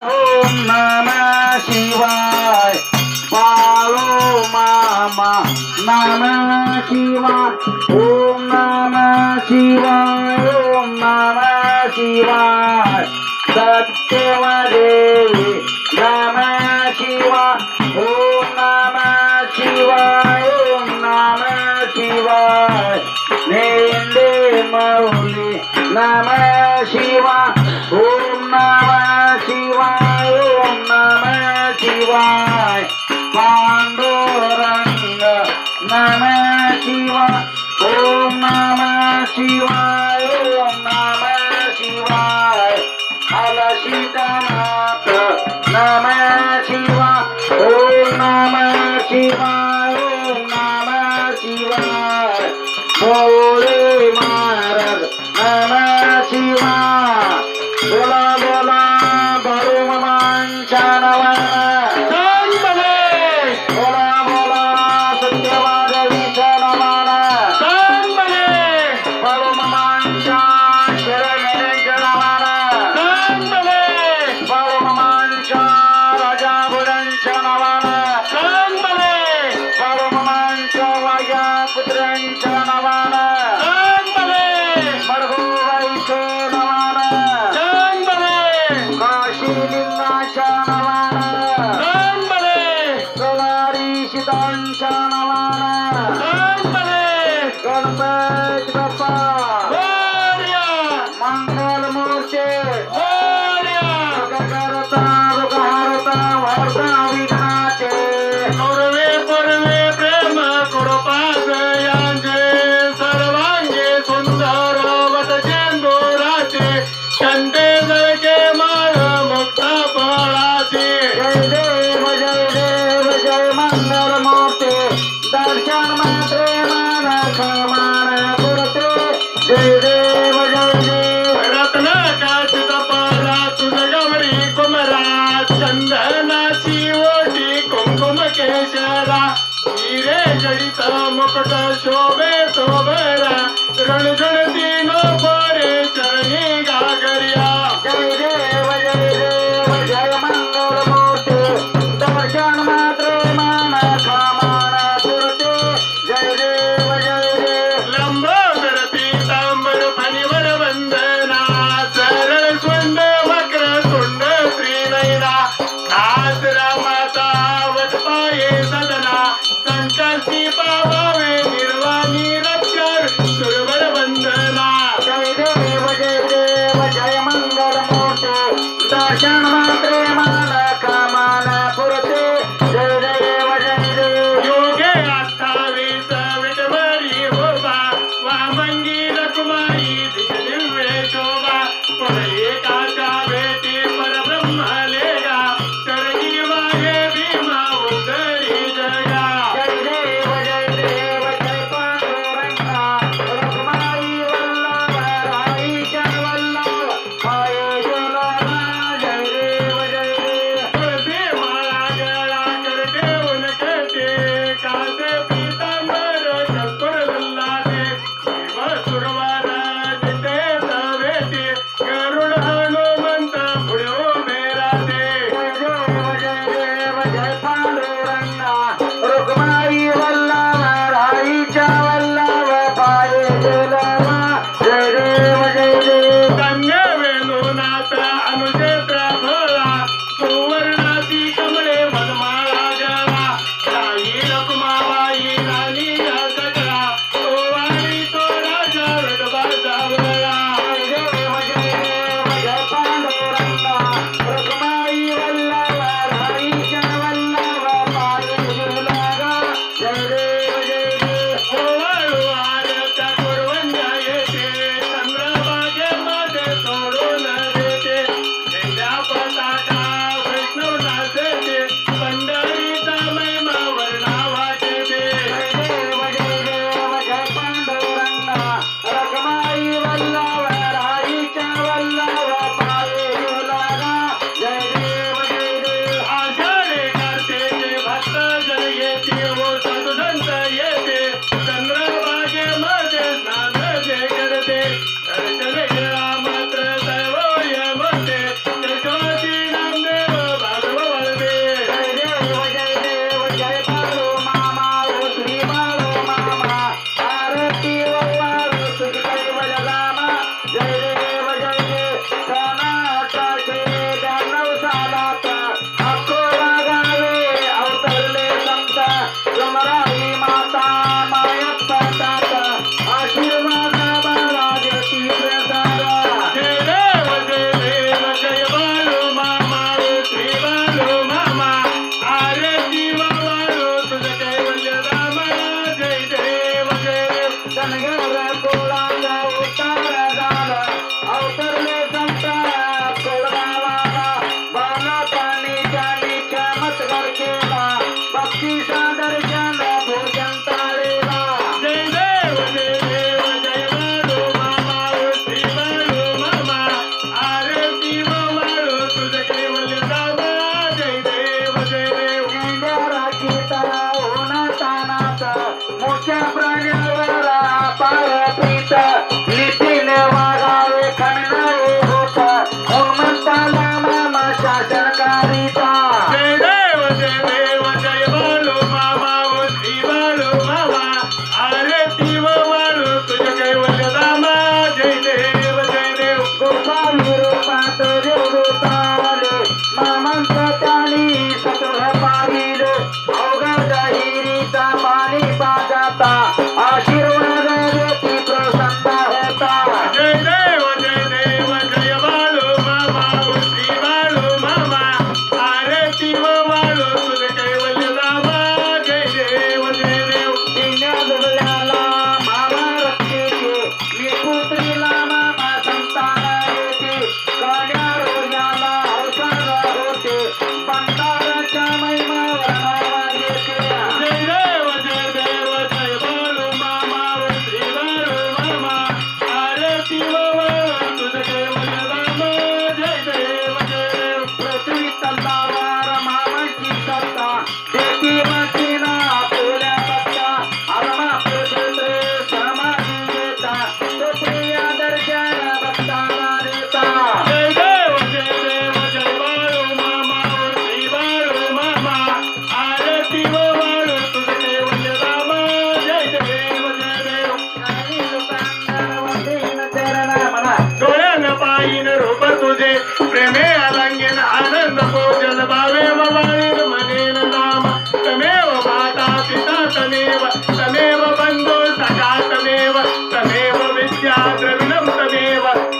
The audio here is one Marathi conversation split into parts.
ओम नमः शिवाय पालो मामा नमः शिवाय ओम नमः शिवाय ओम नमः शिवाय सत्यवदेवी नमः शिवाय ओम नमः शिवाय ओम नमः शिवाय नेंदे मौली नमः शिवाय ओम नमः शिवाय ओम नमः शिवाय पांडुरंग नमः शिवाय ओम नमः शिवाय ओम नमः शिवाय अलसितनाथ नमः शिवाय ओम नमः शिवाय ओम नमः शिवाय भोले महाराज नमः शिवाय बोला बोला बळूमामांच्या नावानं बोला बोला सत्यवादवीच्या नावानं बळूमामांच्या शरणेच्या नावानं बळूमामांच्या राजाबुडांच्या नावानं बळूमामांच्या वाघ्या कुत्र्यांच्या नावानं मरघोबाईच्या नावानं काशीलिंगाच्या नावानं कलारी सीतांच्या नावानं गणपती बाप्पा मंगल मूर्ती करता रुगहारता वार्ता विघ्नाचे प्रेम कृपास यांचे सर्वांगे सुंदर वत चेंदुराचे चंदे जळके माळ मुक्ता फळाचे जय देव जय मंगल मूर्ती दर्शन मात्रे मान खमान पुरते जय देव रत्न काचित पारा तुझ गौरी कुमरा चंदनाची ओटी कुंकुम केशरा हिरे जडित मुकुट शोभे तो बरा रणझुणती नो पोरे चरणी गागरिया जय देव जय मंगल मूर्ती दर्शन मात्रे मान खमान पुरते जय देव लंबोदर पीतांबर फणीवर वंदना सरळ स्वंद वक्र तुंड श्रीनयना नाचरा माता वटपाये सदना संकष्टी पावावे निर्वाणी रक्षर सुरवर वंदना जय देव जय मंगल मूर्ती दर्शन मात्रे मान खमान पुरते जय देव योगे 28 विटभरी होबा वामंगी रकुमारी दिव्य शोभा पण एकाच्या भेटी परब्रह्म लेगा चरणी वागे भीमा उतरी जगा जय देव जय पांडुरंगा रखुमाई वल्लभ राईच्या वल्लभ माये ज्वलना जय देव तुळसी माळा गळा करते उनकते कासे पीतांबर कस्तुर विल्लासे शिव सुरवार दिते तवेती गरुड हनुमंत पुढे मेरा शासनकारिता जय देव जय बाळू मामा व श्री बाळू मामा आरती व वाळू तुझ्या कैवल्य धामा जय देव गोसावी रूपात देवताले मामांचा त्यानी सतुर पाहिले अवघड हिरीचा पाणी पाजाता आशीर्वाद देती प्रसन्न होता जय देव जय बाळू मामा व श्री बाळू मामा आरती व वाळू तुझे कैवल्य धामा जय देव दिन्या दुबल्याला मामा रक्षेचे मी पुत्रीला मामा संतान येते गाड्या रोग्याला अवसर होते पंढाराच्या महिमावर नावा घेते जय देव जय बाळू मामा व श्री बाळू मामा आरती व वाळू तुझे कैवल्य धामा जय देव पृथ्वी तलावार मामाची सत्ता देती मतीना आपल्या सत्ता आरमा पुत्र समाधी देता तो प्रिय दर्शन भक्ताला देता जय देव जय बाळू मामा व श्री बाळू मामा आरती व वाळू तुझे कैवल्य धामा जय देव आणि लोकांना वंदीन चरण म्हणा डोळ्यानं पायीन रूप तुझे प्रेमे आलांगेन आनंद भोजन भावे वाळीन मनेन नाम तमेव माता पिता तमेव बंधू सखा तमेव विद्या द्रविणं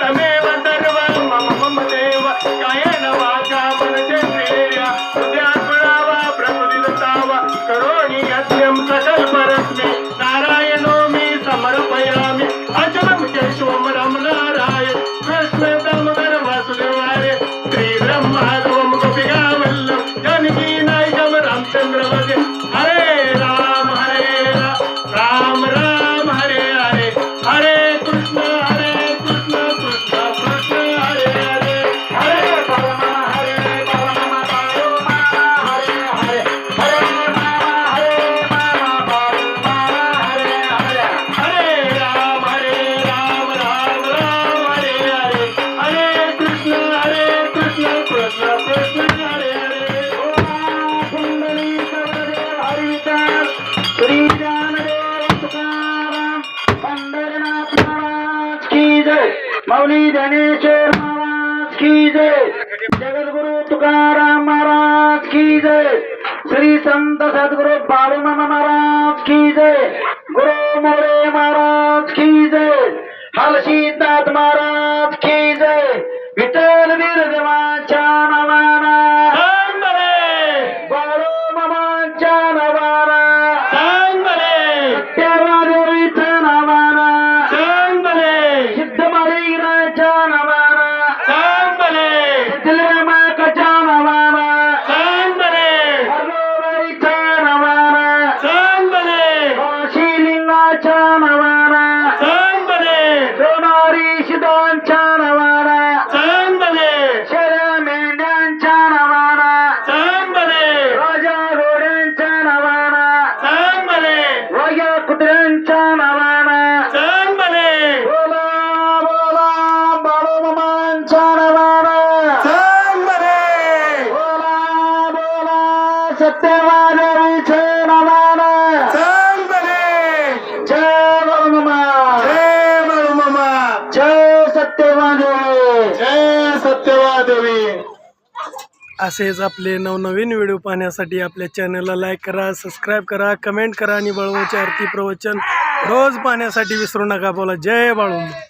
तमेव सर्व मम देव कायेन वाचा मनसेंद्रिया हृदयात्मना वा प्रकृतिदत्तावा करोमि यज्ञं सकल परस्मै नारायणो मे समर्पयामि अचलं केशवं रमणारायण कृष्ण दामोदर वासुदेवाय श्री ब्रह्मादवं गोपिकावल्लभ जानकी नायकं रामचंद्र वदे हरे राम राम राम हरे हरे हरे कृष्ण कृष्ण कृष्ण हरे हरे हरे परमा बाळू मामा हरे मामा बाळू मामा हरे हरे राम राम राम हरे हरे हरे कृष्ण कृष्ण कृष्ण हरे हरे कुंडली सवदेव हरिविचार श्री ज्ञानदेव तुकाराम पंढरनाथ महाराज की जय मौली ज्ञानेश्वर महाराज की जय जगद्गुरु तुकाराम महाराज की जय श्री संत सद्गुरु बाळूमामा महाराज की जय गुरु मोरे महाराज की जय हलशीनाथ महाराज की जय विठ्ठल वीरदेवाच्या नावाना बाळूमामाच्या नावाना सत्यवादेवीच्या नावाना सिद्धमलिंगाच्या नावाना सिद्धलेमाकाच्या नावाना हरगोबाईच्या नावाना काशीलिंगाच्या नावाना सोनारी शिदांच्या नावाना शेळ्या मेंढ्यांच्या नावाना राजा घोड्यांच्या नावाना वाघ्या कुत्र्यांच्या नावाना बोला बोला बाळूमामांच्या नावाना बोला बोला सत्यवादेवीच्या नावाना जय बाळूमामा जय सत्यवादेवी जय सत्यवादेवी. असेच आपले नवनवीन व्हिडिओ पाहण्यासाठी आपल्या चॅनलला लाईक करा, सबस्क्राईब करा, कमेंट करा आणि बाळूमामाची आरती प्रवचन रोज पाहण्यासाठी विसरू नका. बोला जय बाळूमामा.